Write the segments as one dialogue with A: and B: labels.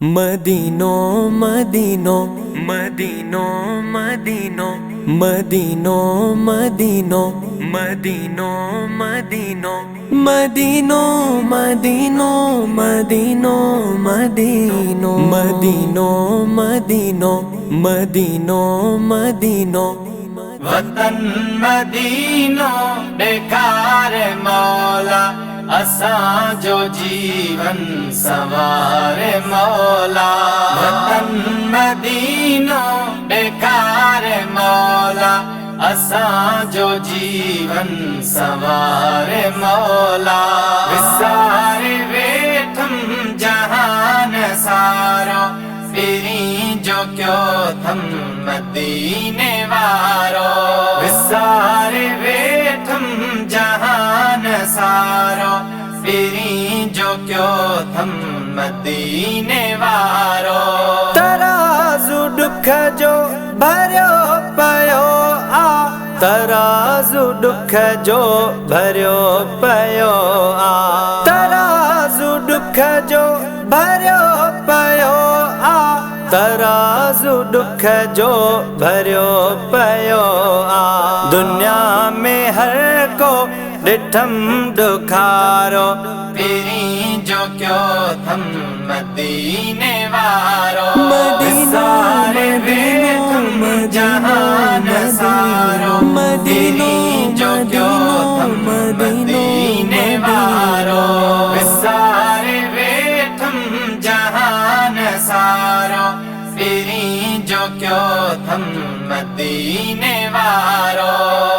A: मदीनो मदीनो मदीनो मदीनो मदीनो मदीनो मदीनो मदीनो मदीनो मदीनो मदीनो मदीनो मदीनो मदीनो मदीनो मदीनो
B: वतन मदीनो बेकार मौला असां जो जीवन सवार मौला। वतन मदीनो बेकार मौला असां जो जीवन सवार मौला। विसार वेठम जहान सारो फिरी जो क्यों थम मदीने वारो। विसार वेठम जहान सारो फिरी जो क्यों थम मदीने वारो।
A: तराजू दुख जो भरियो पयो आ, तराजू दुख जो भरियो पयो आ, तराजू दुख जो भरियो पयो आ, तराजू दुख जो भरियो पयो आ। दुनिया में हर को ॾिठम दुखारो
B: फिरी जो क्यों थम मदीने वारो।
A: विसार वेठम
B: जहान सारो
A: मदीनो
B: जो क्यों थम मदीने वारो। विसार वेठम जहान सारो फिरी जो क्यों थम मदीने वारो।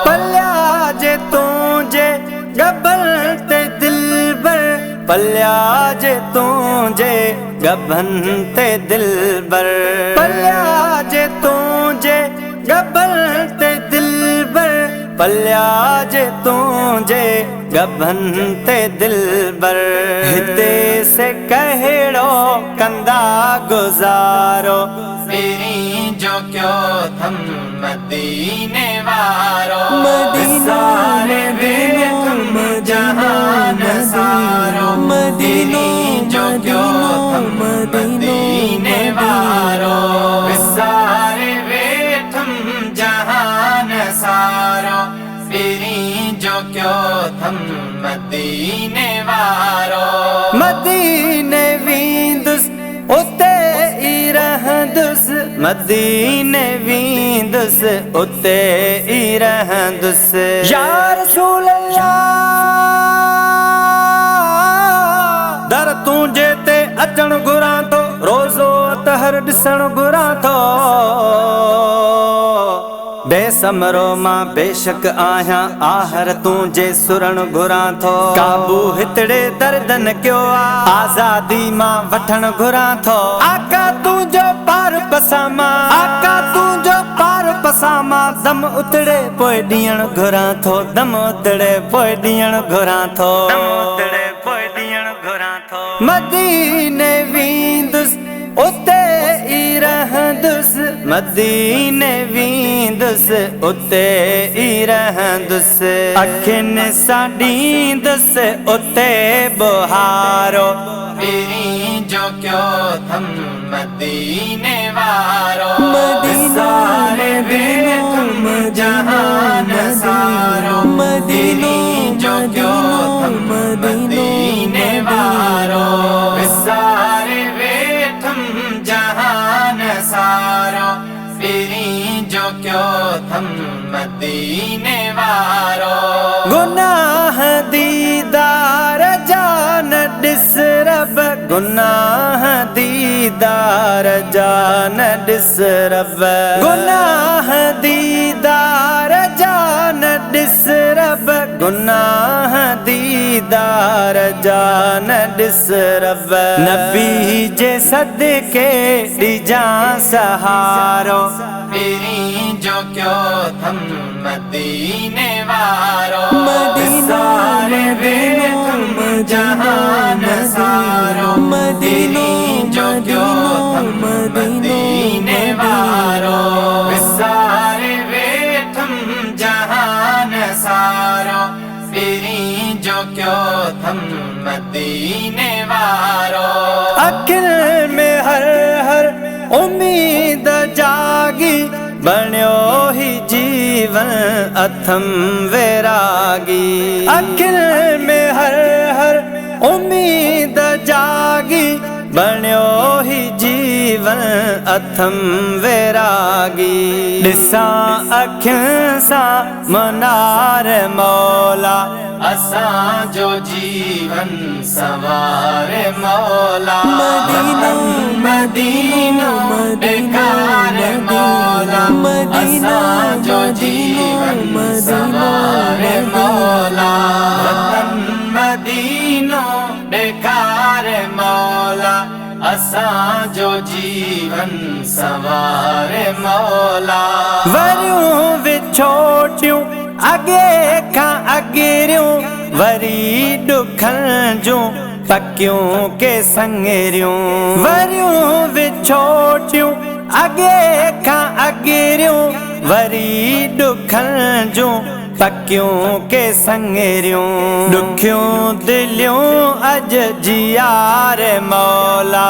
A: पल्या जे तुझे गबन ते दिलबर, पल्या जे तुझे गबन ते दिलबर, पल्या जे तुझे गबन ते दिलबर, पल्या जे तुझे गबन ते दिलबर। हिते से कहिड़ो कंदा गुज़ारो
B: फिरी जो क्यों थम मदीने वारो।
A: विसार
B: वेठम जहान सारो
A: मदीनो
B: जो क्यों थम मदीने वारो। विसार वेठम जहान सारो फिरी जो क्यों थम मदीने वारो।
A: मदीने वींदुस उते ई रहंदुस, मदीने वींदुस उते ई रहंदुस। या रसूल अल्लाह दर तुंहिंजे ते अचण घुरां थो, रोज़ो अतहर ॾिसण घुरां थो। बेसमरो मां बेशक आहियां, आहर तुंहिंजे सुरण घुरां थो। काबू हितड़े दर्दन कयो आ, आज़ादी मां वठण घुरां थो। आका तुंहिंजो पार पसामा, आका तुंहिंजो पार पसामा, दम उतड़े पोइ ॾियण घुरां थो, दम उतड़े पोइ ॾियण घुरां थो, दम उतड़े पोइ ॾियण घुरां थो। मदीने वींदुस उते ई रहंदुस, मदीने वींदुस उते ई रहंदुस। अखियुनि सां ॾींदुस उते बुहारो
B: फिरी जो क्यों थम मदीने वारो।
A: विसार
B: वेठम जहान सारो
A: मदीनो
B: जो क्यों थम मदीने वारो। विसार वेठम जहान सारो फिरी जो क्यों थम मदीने वारो।
A: गुनाह दीदार जान ॾिस रब, गुनाह दीदार जान ॾिस रब, गुनाह दीदार जान ॾिस रब, गुनाह दीदार जान ॾिस रब। नबी जे सदके ॾिजां सहारो
B: फिरी जो क्यों थम मदीने वारो।
A: विसार
B: वेठम जहान सारो
A: मदीनो
B: जो क्यों थम मदीने वारो। विसार वेठम जहान सारो फिरी जो क्यों थम मदीने वारो।
A: अखिल में बणियो ही जीवन अथम वैरागी अखिल में हर हर उम्मीद जागी बणियो ही जीवन अथम वैरागी ॾिसां अखियुनि सां मनार मौला
B: असां जो जीवन सवारे मौला मदीनो मदीनो ॾेखार मौला असां जो जीवन सवारे मौला वतन मदीनो ॾेखार मौला असां जो जीवन सवारे मौला
A: वरियूं विछोटियूं अॻे खां अॻिरियूं वरी ॾुखनि जूं पकियूं के संगरियूं वरियूं विछोटियूं अॻे खां अॻिरियूं वरी ॾुखनि जूं पकियूं के संगरियूं ॾुखियूं दिलियूं अॼु जियार मौला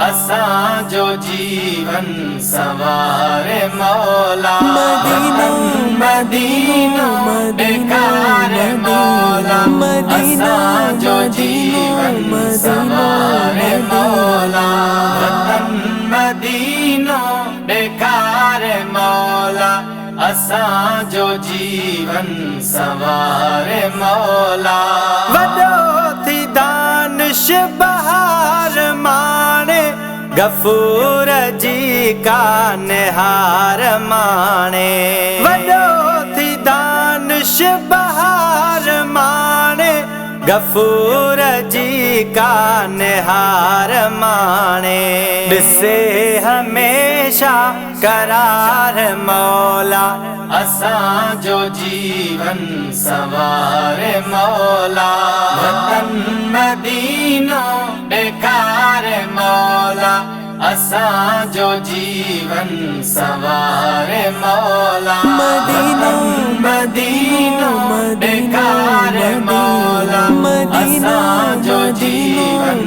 B: असां जो जीवन सवारे मौला मदीनो मदीनो ॾेखार मौला असां जो जीवन सवारे मौला वतन मदीनो ॾेखार मौला असां जो जीवन सवारे मौला
A: वॾो थी दानिश बहार माणे गफूर जी का निहार माणे वॾो थी दानिश बहार माणे गफूर जी का निहार माणे ॾिसे हमेशा करार मौला
B: असां जो जीवन सवारे मौला वतन मदीनो ॾेखार मौला असां जो जीवन सवारे मौला मदीनो मदीनो ॾेखार मौला असां जो जीवन